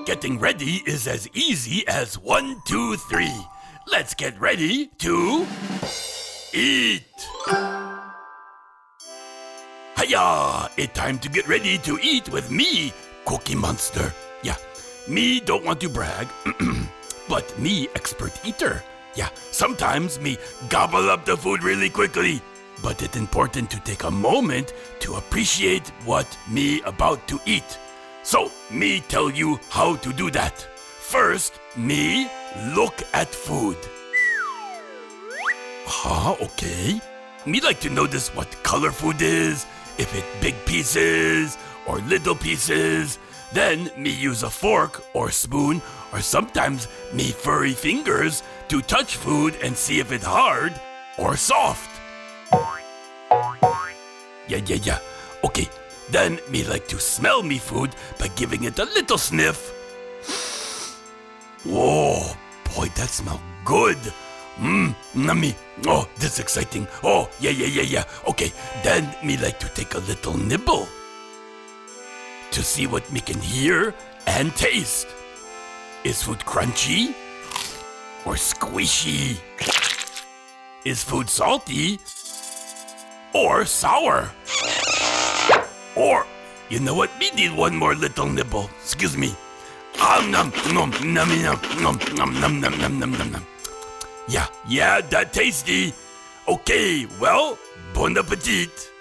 Getting ready is as easy as 1, 2, 3. Let's get ready to eat. Hiya! It's time to get ready to eat with me, Cookie Monster. Yeah, me don't want to brag, but me expert eater. Yeah, sometimes me gobble up the food really quickly. But it's important to take a moment to appreciate what me about to eat. So, me tell you how to do that. First, me look at food. Okay. Me like to notice what color food is, if it big pieces or little pieces. Then me use a fork or spoon or sometimes me furry fingers to touch food and see if it's hard or soft. Yeah. Okay, then me like to smell me food by giving it a little sniff. Whoa, boy, that smells good. Nummy. Oh, this is exciting. Oh, yeah. Okay, then me like to take a little nibble to see what me can hear and taste. Is food crunchy or squishy? Is food salty or sour? Or, you know what? Me need one more little nibble. Excuse me. Yeah, that tasty. Okay, well, bon appetit.